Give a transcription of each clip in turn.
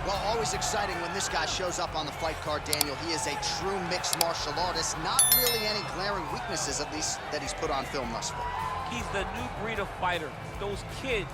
Well, always exciting when this guy shows up on the fight card, Daniel. He is a true mixed martial artist. Not really any glaring weaknesses, at least, that he's put on film thus far. He's the new breed of fighter. Those kids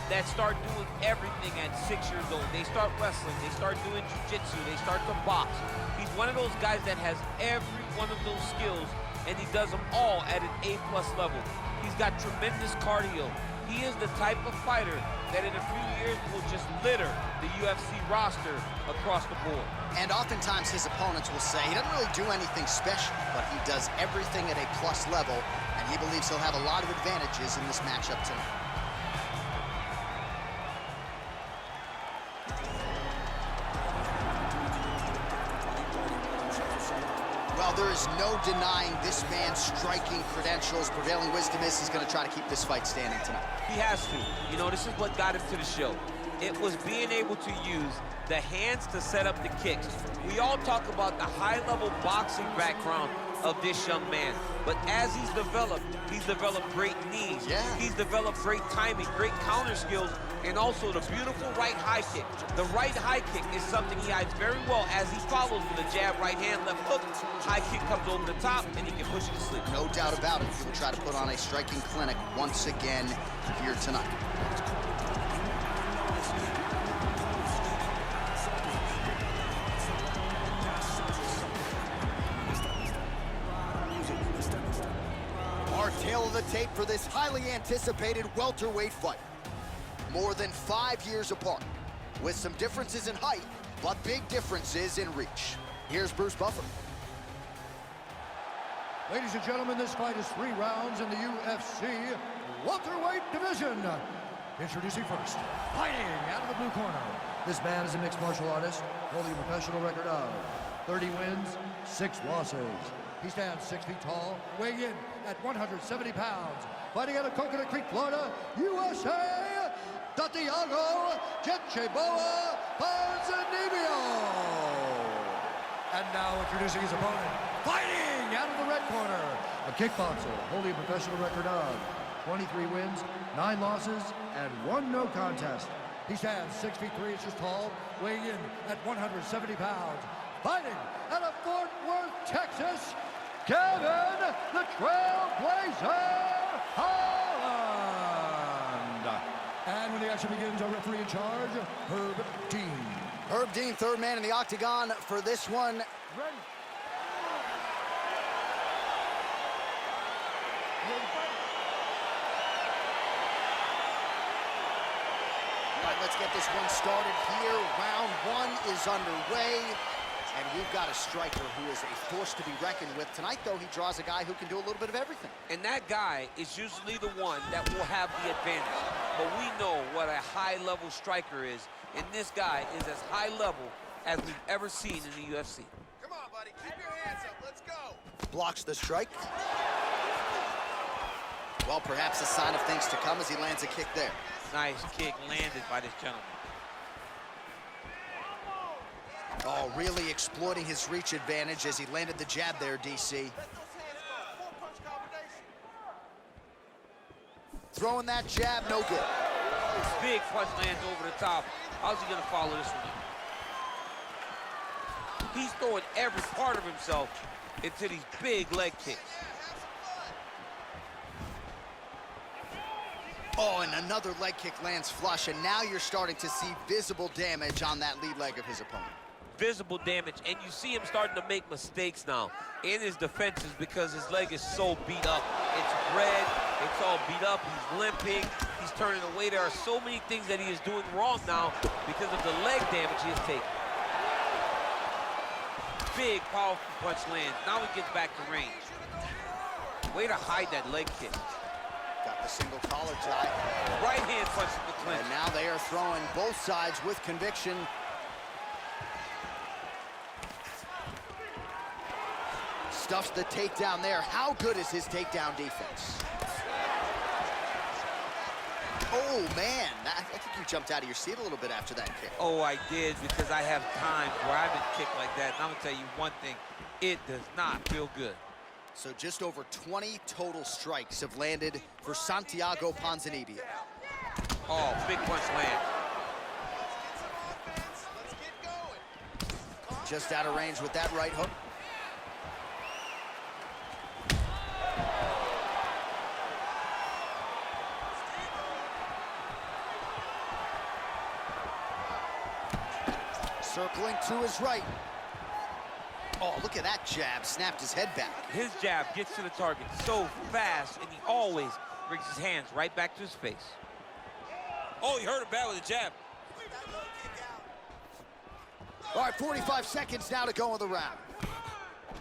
that start doing everything at 6 years old. They start wrestling, they start doing jiu-jitsu, they start to box. He's one of those guys that has every one of those skills, and he does them all at an A+ level. He's got tremendous cardio. He is the type of fighter that in a few years will just litter the UFC roster across the board. And oftentimes his opponents will say he doesn't really do anything special, but he does everything at a plus level, and he believes he'll have a lot of advantages in this matchup tonight. Well, there is no denying this man's striking credentials. Prevailing wisdom is he's going to try to keep this fight standing tonight. He has to. You know, this is what got him to the show. It was being able to use the hands to set up the kicks. We all talk about the high-level boxing background of this young man, but as he's developed great knees. Yeah. He's developed great timing, great counter skills, and also the beautiful right high kick. The right high kick is something he hides very well as he follows with a jab, right hand, left hook. High kick comes over the top, and he can push it to sleep. No doubt about it. He will try to put on a striking clinic once again here tonight. Our tail of the tape for this highly anticipated welterweight fight. More than 5 years apart, with some differences in height, but big differences in reach. Here's Bruce Buffer. Ladies and gentlemen, this fight is 3 rounds in the UFC welterweight division. Introducing first, fighting out of the blue corner. This man is a mixed martial artist, holding a professional record of 30 wins, 6 losses. He stands 6 feet tall, weighing in at 170 pounds. Fighting out of Coconut Creek, Florida, USA, SANTIAGO PONZINIBBIO. And now introducing his opponent, fighting out of the red corner, a kickboxer holding a professional record of 23 wins, 9 losses, and 1 no contest. He stands 6 feet 3 inches tall, weighing in at 170 pounds. Fighting out of Fort Worth, Texas, Kevin the Trailblazer Holland. And when the action begins, our referee in charge, Herb Dean. Herb Dean, third man in the octagon for this one. Ready. All right, let's get this one started here. Round 1 is underway. And we've got a striker who is a force to be reckoned with. Tonight, though, he draws a guy who can do a little bit of everything. And that guy is usually the one that will have the advantage. But we know what a high-level striker is, and this guy is as high-level as we've ever seen in the UFC. Come on, buddy. Keep your hands up. Let's go. Blocks the strike. Well, perhaps a sign of things to come as he lands a kick there. Nice kick landed by this gentleman. Oh, really exploiting his reach advantage as he landed the jab there, DC. Throwing that jab, no good. Big punch lands over the top. How's he gonna follow this one up? He's throwing every part of himself into these big leg kicks. Oh, and another leg kick lands flush, and now you're starting to see visible damage on that lead leg of his opponent. Visible damage, and you see him starting to make mistakes now in his defenses because his leg is so beat up. It's red, it's all beat up, he's limping, he's turning away. There are so many things that he is doing wrong now because of the leg damage he has taken. Big, powerful punch lands. Now he gets back to range. Way to hide that leg kick. Got the single collar tie. Right hand punch in the clinch. And now they are throwing both sides with conviction. Stuffs the takedown there. How good is his takedown defense? Oh, man. I think you jumped out of your seat a little bit after that kick. Oh, I did, because I have times where I've been kicked like that. And I'm going to tell you one thing. It does not feel good. So just over 20 total strikes have landed for Santiago Ponzinibbio. Oh, big punch land. Let's get just out of range with that right hook. Circling to his right. Oh, look at that jab, snapped his head back. His jab gets to the target so fast, and he always brings his hands right back to his face. Oh, he hurt him bad with the jab. All right, 45 seconds now to go in the round.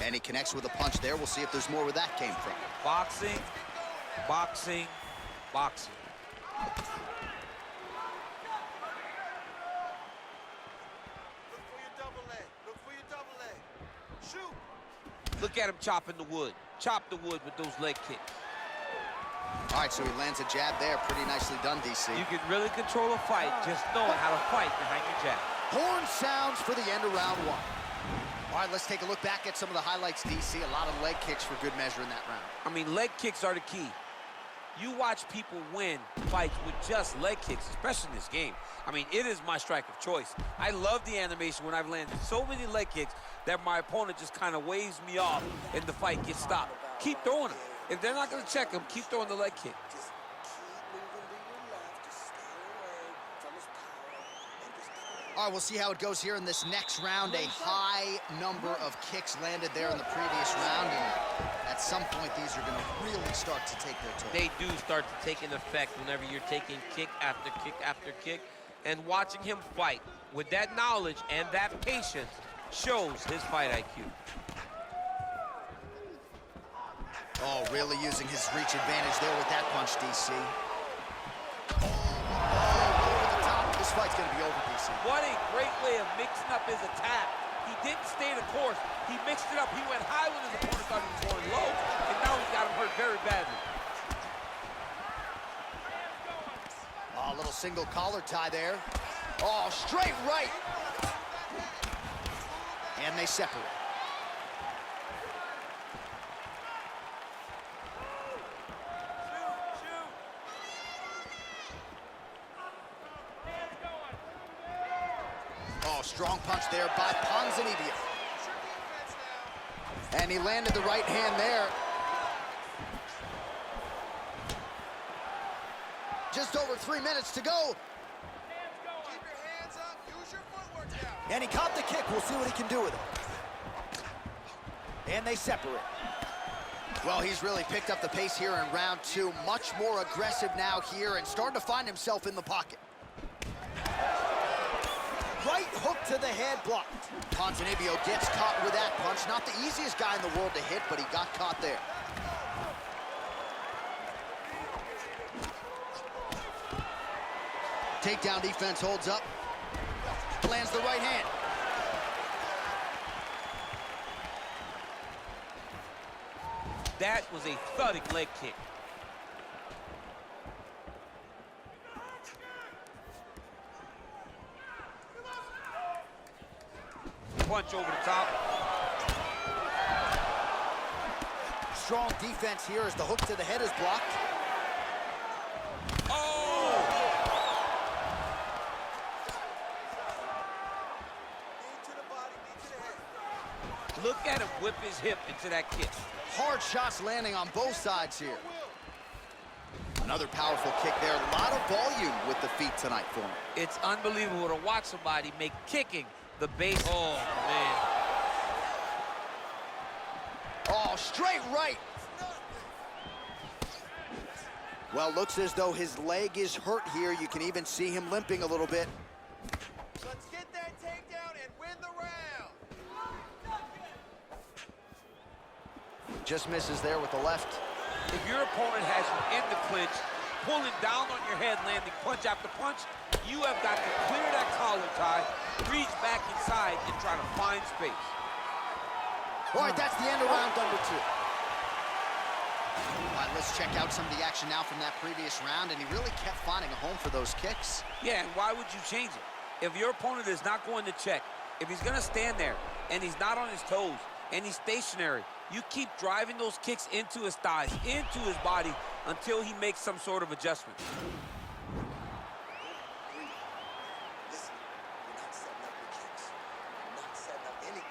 And he connects with a punch there. We'll see if there's more where that came from. Boxing, boxing, boxing. Look at him chopping the wood. Chop the wood with those leg kicks. All right, so he lands a jab there. Pretty nicely done, DC. You can really control a fight just knowing how to fight behind your jab. Horn sounds for the end of round one. All right, let's take a look back at some of the highlights, DC. A lot of leg kicks for good measure in that round. I mean, leg kicks are the key. You watch people win fights with just leg kicks, especially in this game. I mean, it is my strike of choice. I love the animation when I've landed so many leg kicks that my opponent just kind of waves me off and the fight gets stopped. Keep throwing them. If they're not going to check him, keep throwing the leg kick. All right, we'll see how it goes here in this next round. A high number of kicks landed there in the previous round, and at some point, these are going to really start to take their toll. They do start to take an effect whenever you're taking kick after kick after kick, and watching him fight with that knowledge and that patience shows his fight IQ. Oh, really using his reach advantage there with that punch, DC. This fight's gonna be over, DC. What a great way of mixing up his attack. He didn't stay the course. He mixed it up. He went high when his opponent thought he was going low, and now he's got him hurt very badly. Oh, a little single collar tie there. Oh, straight right. And they separate. Oh, strong punch there by PONZINIBBIO. And he landed the right hand there. Just over 3 minutes to go. Keep your hands up, use your footwork now. And he caught the kick. We'll see what he can do with it. And they separate. Well, he's really picked up the pace here in round two. Much more aggressive now here and starting to find himself in the pocket. Right hook to the head, blocked. PONZINIBBIO gets caught with that punch. Not the easiest guy in the world to hit, but he got caught there. Takedown defense holds up. Lands the right hand. That was a thudding leg kick. Punch over the top. Strong defense here as the hook to the head is blocked. Oh! Knee to the body, knee to the head. Look at him whip his hip into that kick. Hard shots landing on both sides here. Another powerful kick there. A lot of volume with the feet tonight for him. It's unbelievable to watch somebody make kicking the base. Oh, man. Oh, straight right. Well, looks as though his leg is hurt here. You can even see him limping a little bit. Let's get that takedown and win the round. Just misses there with the left. If your opponent has you in the clinch, pulling down on your head, landing punch after punch, you have got to clear that collar tie, reach back inside, and try to find space. All right, that's the end of round number two. All right, let's check out some of the action now from that previous round, and he really kept finding a home for those kicks. Yeah, and why would you change it? If your opponent is not going to check, if he's going to stand there, and he's not on his toes, and he's stationary, you keep driving those kicks into his thighs, into his body, until he makes some sort of adjustment. Listen, we're not setting up your kicks. We're not setting up any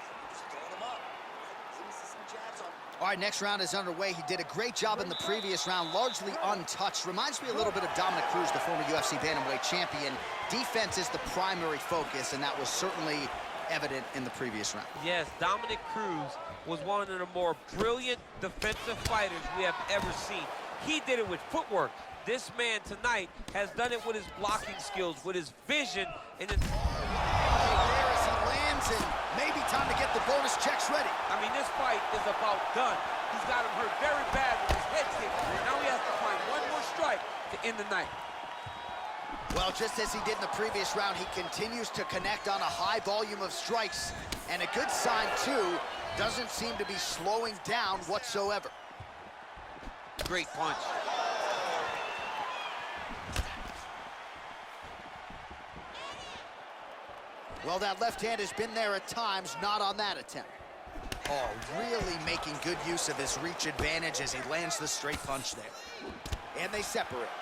All right, next round is underway. He did a great job in the previous round, largely untouched. Reminds me a little bit of Dominic Cruz, the former UFC bantamweight champion. Defense is the primary focus, and that was certainly evident in the previous round. Yes, Dominic Cruz was one of the more brilliant defensive fighters we have ever seen. He did it with footwork. This man tonight has done it with his blocking skills, with his vision, and his... There as he lands, and maybe time to get the bonus checks ready. I mean, this fight is about done. He's got him hurt very bad with his head kick. Now he has to find one more strike to end the night. Well, just as he did in the previous round, he continues to connect on a high volume of strikes. And a good sign, too, doesn't seem to be slowing down whatsoever. Great punch. Well, that left hand has been there at times, not on that attempt. Oh, really making good use of his reach advantage as he lands the straight punch there. And they separate.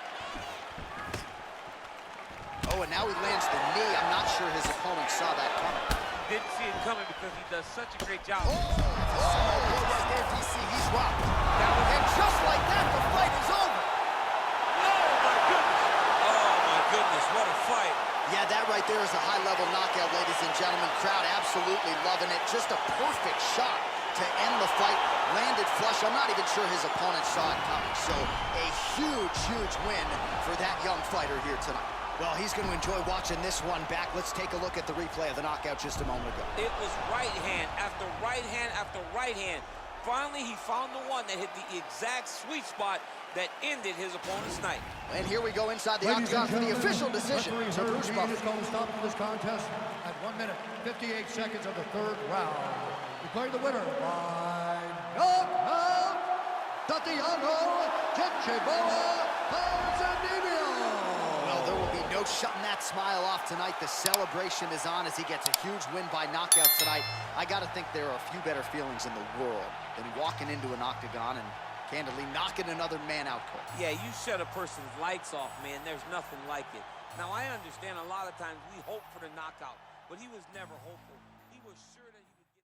Oh, and now he lands the knee. I'm not sure his opponent saw that coming. Didn't see it coming because he does such a great job. Oh, right there, DC. He's rocked. And just like that, the fight is over. Oh, my goodness. Oh, my goodness, what a fight. Yeah, that right there is a high-level knockout, ladies and gentlemen. Crowd absolutely loving it. Just a perfect shot to end the fight. Landed flush. I'm not even sure his opponent saw it coming. So a huge, huge win for that young fighter here tonight. Well, he's going to enjoy watching this one back. Let's take a look at the replay of the knockout just a moment ago. It was right hand after right hand after right hand. Finally, he found the one that hit the exact sweet spot that ended his opponent's night. And here we go inside the octagon for the official decision. So Bruce is going to stop this contest at 1 minute, 58 seconds of the third round. Declaring the winner by knockout, Santiago Ponzinibbio. Well, there will be no shutting that smile off tonight. The celebration is on as he gets a huge win by knockout tonight. I got to think there are a few better feelings in the world than walking into an octagon and candidly knocking another man out cold. Yeah, you shut a person's lights off, man. There's nothing like it. Now, I understand a lot of times we hope for the knockout, but he was never hopeful. He was sure